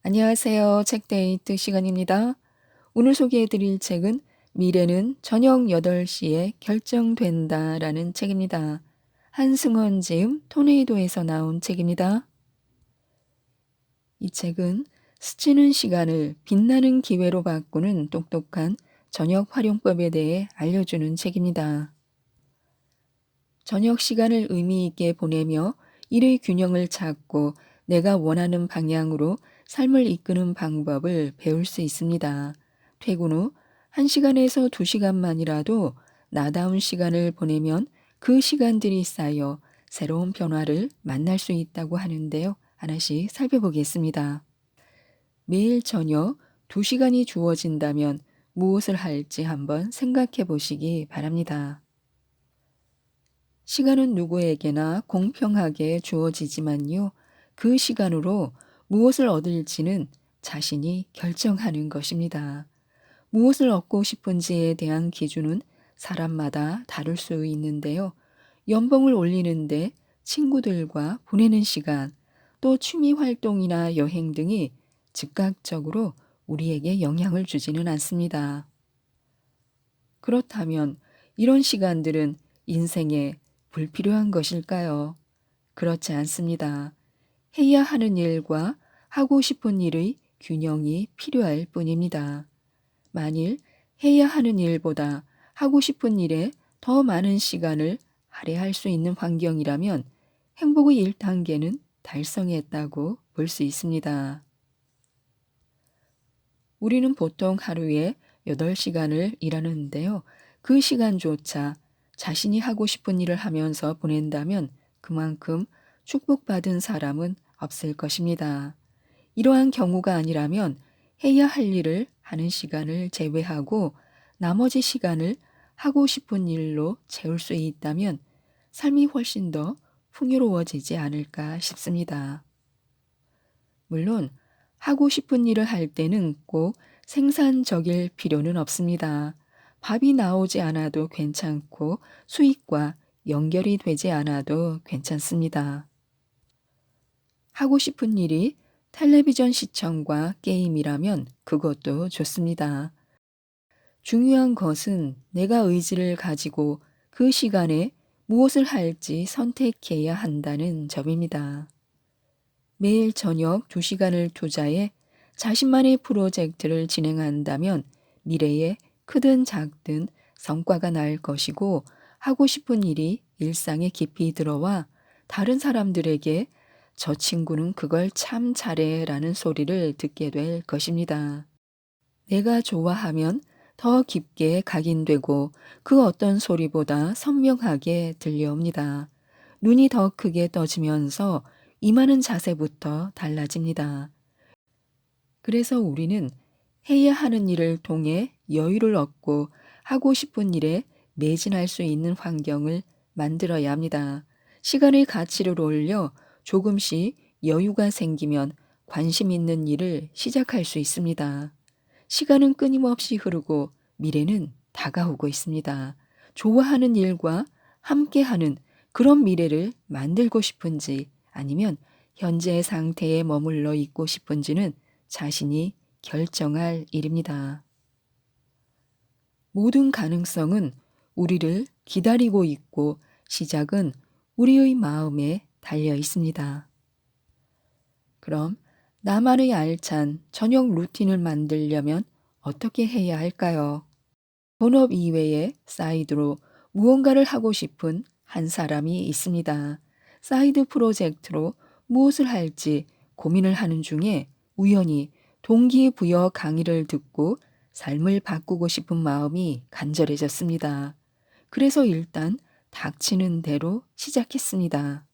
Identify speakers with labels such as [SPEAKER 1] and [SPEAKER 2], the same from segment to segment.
[SPEAKER 1] 안녕하세요. 책데이트 시간입니다. 오늘 소개해드릴 책은 미래는 저녁 8시에 결정된다 라는 책입니다. 한승원 지음 토네이도에서 나온 책입니다. 이 책은 스치는 시간을 빛나는 기회로 바꾸는 똑똑한 저녁 활용법에 대해 알려주는 책입니다. 저녁 시간을 의미 있게 보내며 일의 균형을 찾고 내가 원하는 방향으로 삶을 이끄는 방법을 배울 수 있습니다. 퇴근 후 1시간에서 2시간만이라도 나다운 시간을 보내면 그 시간들이 쌓여 새로운 변화를 만날 수 있다고 하는데요. 하나씩 살펴보겠습니다. 매일 저녁 2시간이 주어진다면 무엇을 할지 한번 생각해 보시기 바랍니다. 시간은 누구에게나 공평하게 주어지지만요. 그 시간으로 무엇을 얻을지는 자신이 결정하는 것입니다. 무엇을 얻고 싶은지에 대한 기준은 사람마다 다를 수 있는데요. 연봉을 올리는데 친구들과 보내는 시간, 또 취미 활동이나 여행 등이 즉각적으로 우리에게 영향을 주지는 않습니다. 그렇다면 이런 시간들은 인생에 불필요한 것일까요? 그렇지 않습니다. 해야 하는 일과 하고 싶은 일의 균형이 필요할 뿐입니다. 만일 해야 하는 일보다 하고 싶은 일에 더 많은 시간을 할애할 수 있는 환경이라면 행복의 1단계는 달성했다고 볼 수 있습니다. 우리는 보통 하루에 8시간을 일하는데요. 그 시간조차 자신이 하고 싶은 일을 하면서 보낸다면 그만큼 축복받은 사람은 없을 것입니다. 이러한 경우가 아니라면 해야 할 일을 하는 시간을 제외하고 나머지 시간을 하고 싶은 일로 채울 수 있다면 삶이 훨씬 더 풍요로워지지 않을까 싶습니다. 물론 하고 싶은 일을 할 때는 꼭 생산적일 필요는 없습니다. 밥이 나오지 않아도 괜찮고 수익과 연결이 되지 않아도 괜찮습니다. 하고 싶은 일이 텔레비전 시청과 게임이라면 그것도 좋습니다. 중요한 것은 내가 의지를 가지고 그 시간에 무엇을 할지 선택해야 한다는 점입니다. 매일 저녁 2시간을 투자해 자신만의 프로젝트를 진행한다면 미래에 크든 작든 성과가 날 것이고 하고 싶은 일이 일상에 깊이 들어와 다른 사람들에게 저 친구는 그걸 참 잘해라는 소리를 듣게 될 것입니다. 내가 좋아하면 더 깊게 각인되고 그 어떤 소리보다 선명하게 들려옵니다. 눈이 더 크게 떠지면서 임하는 자세부터 달라집니다. 그래서 우리는 해야 하는 일을 통해 여유를 얻고 하고 싶은 일에 매진할 수 있는 환경을 만들어야 합니다. 시간의 가치를 올려 조금씩 여유가 생기면 관심 있는 일을 시작할 수 있습니다. 시간은 끊임없이 흐르고 미래는 다가오고 있습니다. 좋아하는 일과 함께하는 그런 미래를 만들고 싶은지 아니면 현재의 상태에 머물러 있고 싶은지는 자신이 결정할 일입니다. 모든 가능성은 우리를 기다리고 있고 시작은 우리의 마음에 달려 있습니다. 그럼 나만의 알찬 저녁 루틴을 만들려면 어떻게 해야 할까요? 본업 이외에 사이드로 무언가를 하고 싶은 한 사람이 있습니다. 사이드 프로젝트로 무엇을 할지 고민을 하는 중에 우연히 동기부여 강의를 듣고 삶을 바꾸고 싶은 마음이 간절해졌습니다. 그래서 일단 닥치는 대로 시작했습니다.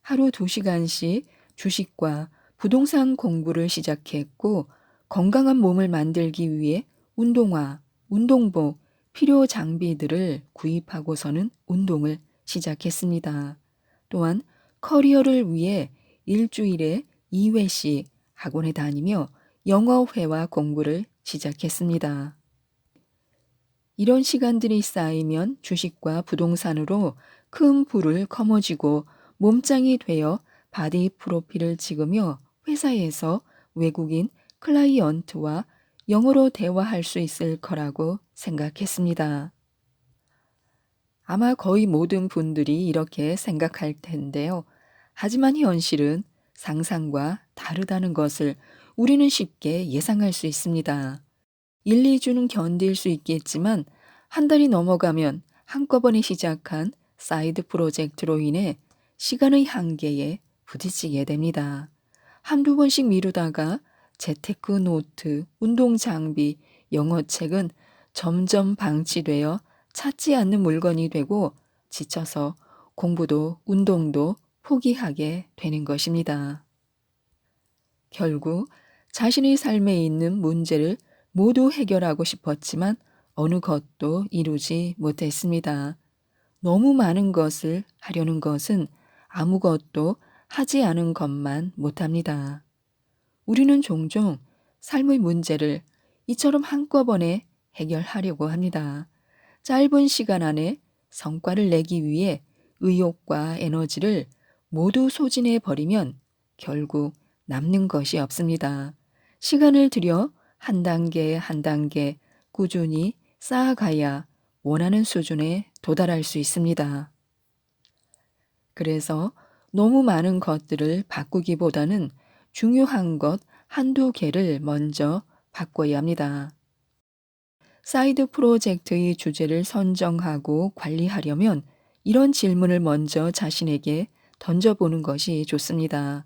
[SPEAKER 1] 하루 2시간씩 주식과 부동산 공부를 시작했고 건강한 몸을 만들기 위해 운동화, 운동복, 필요 장비들을 구입하고서는 운동을 시작했습니다. 또한 커리어를 위해 일주일에 2회씩 학원에 다니며 영어회화 공부를 시작했습니다. 이런 시간들이 쌓이면 주식과 부동산으로 큰 부를 거머쥐고 몸짱이 되어 바디 프로필을 찍으며 회사에서 외국인 클라이언트와 영어로 대화할 수 있을 거라고 생각했습니다. 아마 거의 모든 분들이 이렇게 생각할 텐데요. 하지만 현실은 상상과 다르다는 것을 우리는 쉽게 예상할 수 있습니다. 1, 2주는 견딜 수 있겠지만 한 달이 넘어가면 한꺼번에 시작한 사이드 프로젝트로 인해 시간의 한계에 부딪히게 됩니다. 한두 번씩 미루다가 재테크 노트, 운동 장비, 영어책은 점점 방치되어 찾지 않는 물건이 되고 지쳐서 공부도 운동도 포기하게 되는 것입니다. 결국 자신의 삶에 있는 문제를 모두 해결하고 싶었지만 어느 것도 이루지 못했습니다. 너무 많은 것을 하려는 것은 아무것도 하지 않은 것만 못합니다. 우리는 종종 삶의 문제를 이처럼 한꺼번에 해결하려고 합니다. 짧은 시간 안에 성과를 내기 위해 의욕과 에너지를 모두 소진해 버리면 결국 남는 것이 없습니다. 시간을 들여 한 단계 한 단계 꾸준히 쌓아가야 원하는 수준에 도달할 수 있습니다. 그래서 너무 많은 것들을 바꾸기보다는 중요한 것 한두 개를 먼저 바꿔야 합니다. 사이드 프로젝트의 주제를 선정하고 관리하려면 이런 질문을 먼저 자신에게 던져보는 것이 좋습니다.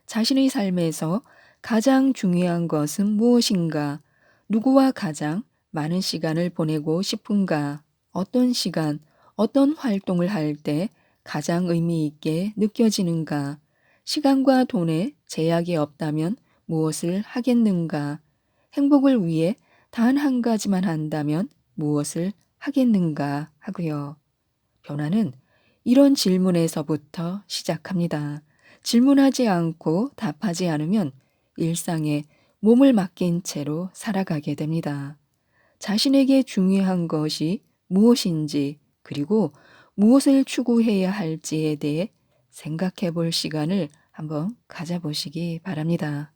[SPEAKER 1] 자신의 삶에서 가장 중요한 것은 무엇인가? 누구와 가장 많은 시간을 보내고 싶은가? 어떤 시간, 어떤 활동을 할 때 가장 의미 있게 느껴지는가? 시간과 돈에 제약이 없다면 무엇을 하겠는가? 행복을 위해 단 한 가지만 한다면 무엇을 하겠는가 하고요. 변화는 이런 질문에서부터 시작합니다. 질문하지 않고 답하지 않으면 일상에 몸을 맡긴 채로 살아가게 됩니다. 자신에게 중요한 것이 무엇인지 그리고 무엇을 추구해야 할지에 대해 생각해 볼 시간을 한번 가져보시기 바랍니다.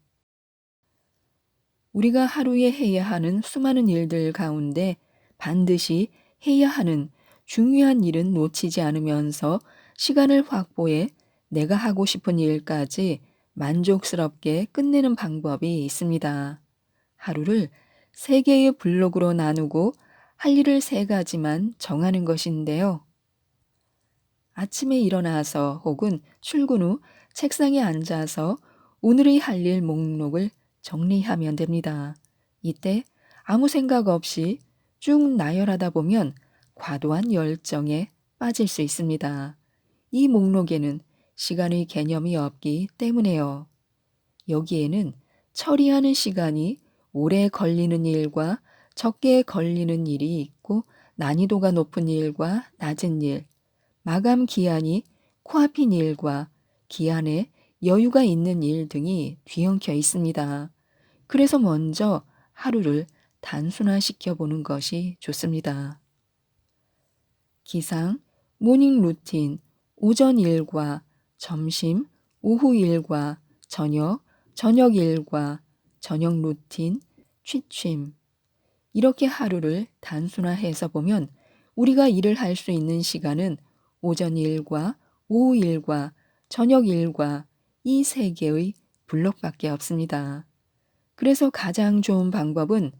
[SPEAKER 1] 우리가 하루에 해야 하는 수많은 일들 가운데 반드시 해야 하는 중요한 일은 놓치지 않으면서 시간을 확보해 내가 하고 싶은 일까지 만족스럽게 끝내는 방법이 있습니다. 하루를 3개의 블록으로 나누고 할 일을 3가지만 정하는 것인데요. 아침에 일어나서 혹은 출근 후 책상에 앉아서 오늘의 할 일 목록을 정리하면 됩니다. 이때 아무 생각 없이 쭉 나열하다 보면 과도한 열정에 빠질 수 있습니다. 이 목록에는 시간의 개념이 없기 때문에요. 여기에는 처리하는 시간이 오래 걸리는 일과 적게 걸리는 일이 있고 난이도가 높은 일과 낮은 일, 마감 기한이 코앞인 일과 기한에 여유가 있는 일 등이 뒤엉켜 있습니다. 그래서 먼저 하루를 단순화시켜 보는 것이 좋습니다. 기상, 모닝 루틴, 오전 일과 점심, 오후 일과 저녁 일과 저녁 루틴, 취침. 이렇게 하루를 단순화해서 보면 우리가 일을 할 수 있는 시간은 오전 일과 오후 일과 저녁 일과 이 3개의 블록밖에 없습니다. 그래서 가장 좋은 방법은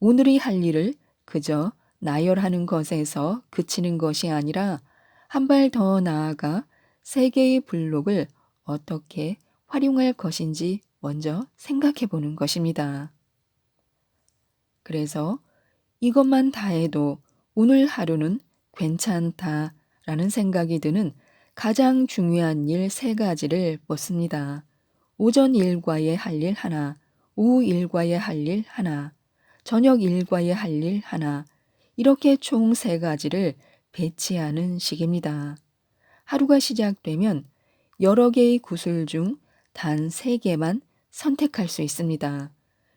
[SPEAKER 1] 오늘의 할 일을 그저 나열하는 것에서 그치는 것이 아니라 한 발 더 나아가 3개의 블록을 어떻게 활용할 것인지 먼저 생각해 보는 것입니다. 그래서 이것만 다 해도 오늘 하루는 괜찮다라는 생각이 드는 가장 중요한 일 3가지를 뽑습니다. 오전 일과의 할 일 하나, 오후 일과의 할 일 하나, 저녁 일과의 할 일 하나, 이렇게 총 3가지를 배치하는 식입니다. 하루가 시작되면 여러 개의 구슬 중 단 3개만 선택할 수 있습니다.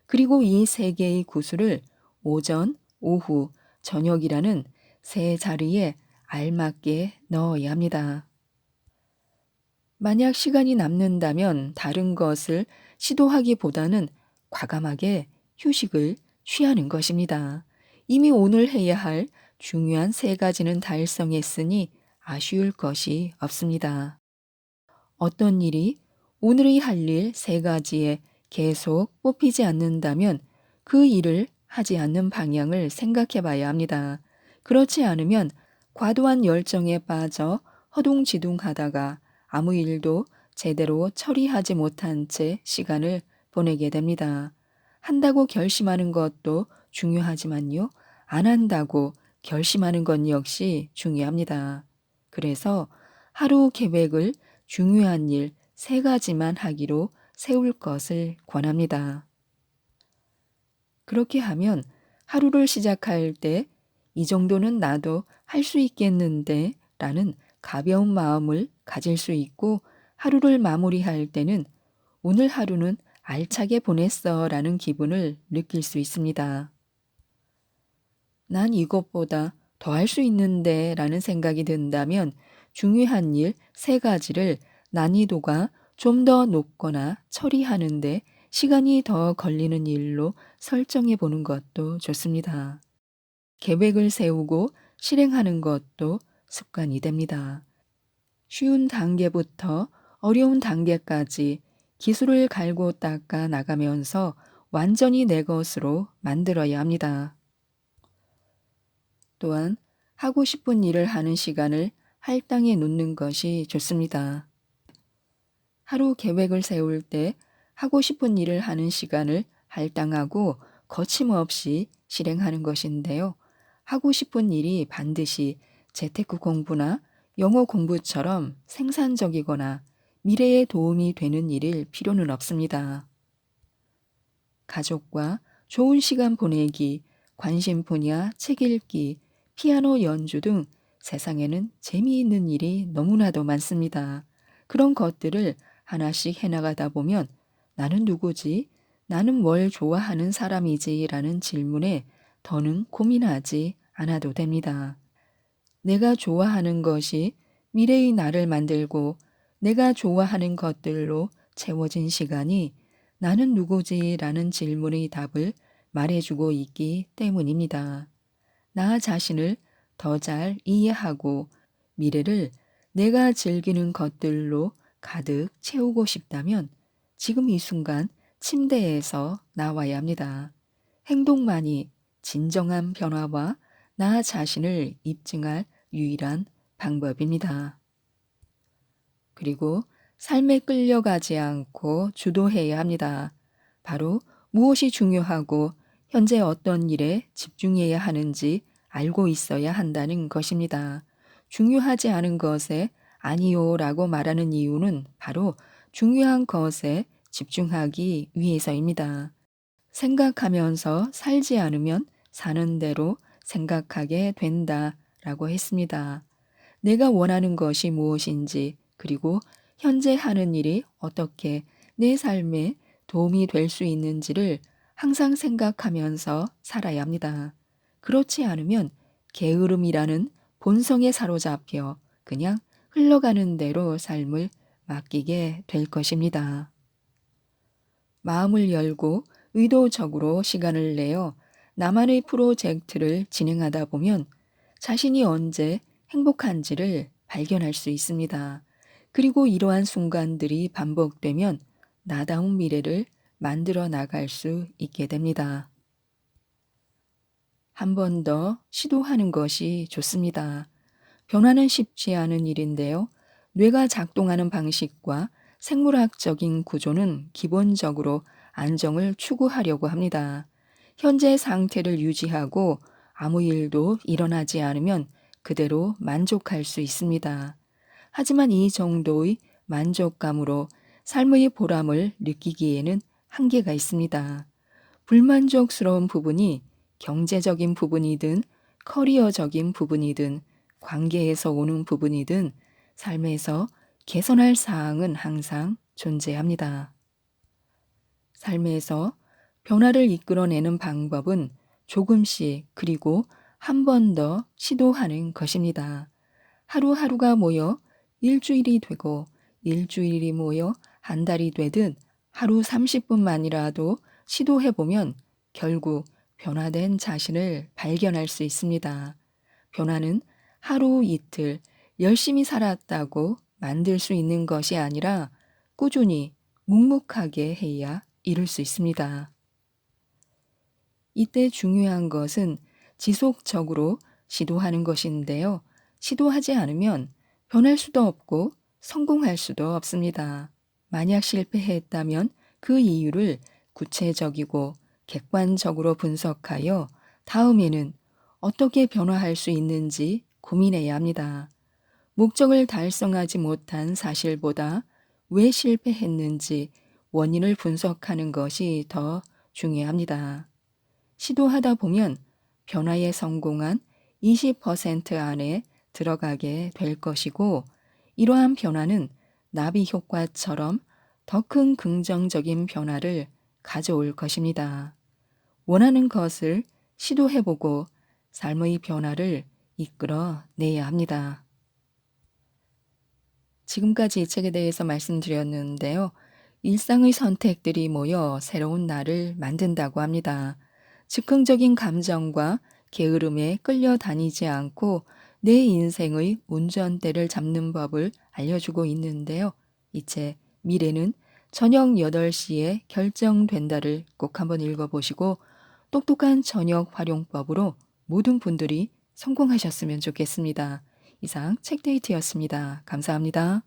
[SPEAKER 1] 그리고 이 3개의 구슬을 오전, 오후, 저녁이라는 3 자리에 알맞게 넣어야 합니다. 만약 시간이 남는다면 다른 것을 시도하기보다는 과감하게 휴식을 취하는 것입니다. 이미 오늘 해야 할 중요한 세 가지는 달성했으니 아쉬울 것이 없습니다. 어떤 일이 오늘의 할 일 세 가지에 계속 뽑히지 않는다면 그 일을 하지 않는 방향을 생각해 봐야 합니다. 그렇지 않으면 과도한 열정에 빠져 허둥지둥하다가 아무 일도 제대로 처리하지 못한 채 시간을 보내게 됩니다. 한다고 결심하는 것도 중요하지만요. 안 한다고 결심하는 것 역시 중요합니다. 그래서 하루 계획을 중요한 일 세 가지만 하기로 세울 것을 권합니다. 그렇게 하면 하루를 시작할 때 이 정도는 나도 할 수 있겠는데 라는 가벼운 마음을 가질 수 있고 하루를 마무리할 때는 오늘 하루는 알차게 보냈어 라는 기분을 느낄 수 있습니다. 난 이것보다 더 할 수 있는데 라는 생각이 든다면 중요한 일 세 가지를 난이도가 좀 더 높거나 처리하는데 시간이 더 걸리는 일로 설정해 보는 것도 좋습니다. 계획을 세우고 실행하는 것도 습관이 됩니다. 쉬운 단계부터 어려운 단계까지 기술을 갈고 닦아 나가면서 완전히 내 것으로 만들어야 합니다. 또한 하고 싶은 일을 하는 시간을 할당해 놓는 것이 좋습니다. 하루 계획을 세울 때 하고 싶은 일을 하는 시간을 할당하고 거침없이 실행하는 것인데요. 하고 싶은 일이 반드시 재테크 공부나 영어 공부처럼 생산적이거나 미래에 도움이 되는 일일 필요는 없습니다. 가족과 좋은 시간 보내기, 관심 분야 책 읽기, 피아노 연주 등 세상에는 재미있는 일이 너무나도 많습니다. 그런 것들을 하나씩 해나가다 보면 나는 누구지? 나는 뭘 좋아하는 사람이지? 라는 질문에 더는 고민하지 않아도 됩니다. 내가 좋아하는 것이 미래의 나를 만들고 내가 좋아하는 것들로 채워진 시간이 나는 누구지? 라는 질문의 답을 말해주고 있기 때문입니다. 나 자신을 더 잘 이해하고 미래를 내가 즐기는 것들로 가득 채우고 싶다면 지금 이 순간 침대에서 나와야 합니다. 행동만이 진정한 변화와 나 자신을 입증할 유일한 방법입니다. 그리고 삶에 끌려가지 않고 주도해야 합니다. 바로 무엇이 중요하고 현재 어떤 일에 집중해야 하는지 알고 있어야 한다는 것입니다. 중요하지 않은 것에 아니요 라고 말하는 이유는 바로 중요한 것에 집중하기 위해서입니다. 생각하면서 살지 않으면 사는 대로 생각하게 된다 라고 했습니다. 내가 원하는 것이 무엇인지 그리고 현재 하는 일이 어떻게 내 삶에 도움이 될 수 있는지를 항상 생각하면서 살아야 합니다. 그렇지 않으면 게으름이라는 본성에 사로잡혀 그냥 흘러가는 대로 삶을 맡기게 될 것입니다. 마음을 열고 의도적으로 시간을 내어 나만의 프로젝트를 진행하다 보면 자신이 언제 행복한지를 발견할 수 있습니다. 그리고 이러한 순간들이 반복되면 나다운 미래를 만들어 나갈 수 있게 됩니다. 한 번 더 시도하는 것이 좋습니다. 변화는 쉽지 않은 일인데요. 뇌가 작동하는 방식과 생물학적인 구조는 기본적으로 안정을 추구하려고 합니다. 현재 상태를 유지하고 아무 일도 일어나지 않으면 그대로 만족할 수 있습니다. 하지만 이 정도의 만족감으로 삶의 보람을 느끼기에는 한계가 있습니다. 불만족스러운 부분이 경제적인 부분이든 커리어적인 부분이든 관계에서 오는 부분이든 삶에서 개선할 사항은 항상 존재합니다. 삶에서 변화를 이끌어내는 방법은 조금씩 그리고 한 번 더 시도하는 것입니다. 하루하루가 모여 일주일이 되고 일주일이 모여 한 달이 되듯 하루 30분만이라도 시도해보면 결국 변화된 자신을 발견할 수 있습니다. 변화는 하루 이틀 열심히 살았다고 만들 수 있는 것이 아니라 꾸준히 묵묵하게 해야 이룰 수 있습니다. 이때 중요한 것은 지속적으로 시도하는 것인데요. 시도하지 않으면 변할 수도 없고 성공할 수도 없습니다. 만약 실패했다면 그 이유를 구체적이고 객관적으로 분석하여 다음에는 어떻게 변화할 수 있는지 고민해야 합니다. 목적을 달성하지 못한 사실보다 왜 실패했는지 원인을 분석하는 것이 더 중요합니다. 시도하다 보면 변화에 성공한 20% 안에 들어가게 될 것이고, 이러한 변화는 나비 효과처럼 더 큰 긍정적인 변화를 가져올 것입니다. 원하는 것을 시도해보고 삶의 변화를 이끌어 내야 합니다. 지금까지 이 책에 대해서 말씀드렸는데요. 일상의 선택들이 모여 새로운 나를 만든다고 합니다. 즉흥적인 감정과 게으름에 끌려다니지 않고 내 인생의 운전대를 잡는 법을 알려주고 있는데요. 이 책 미래는 저녁 8시에 결정된다를 꼭 한번 읽어보시고 똑똑한 저녁 활용법으로 모든 분들이 성공하셨으면 좋겠습니다. 이상 책데이트였습니다. 감사합니다.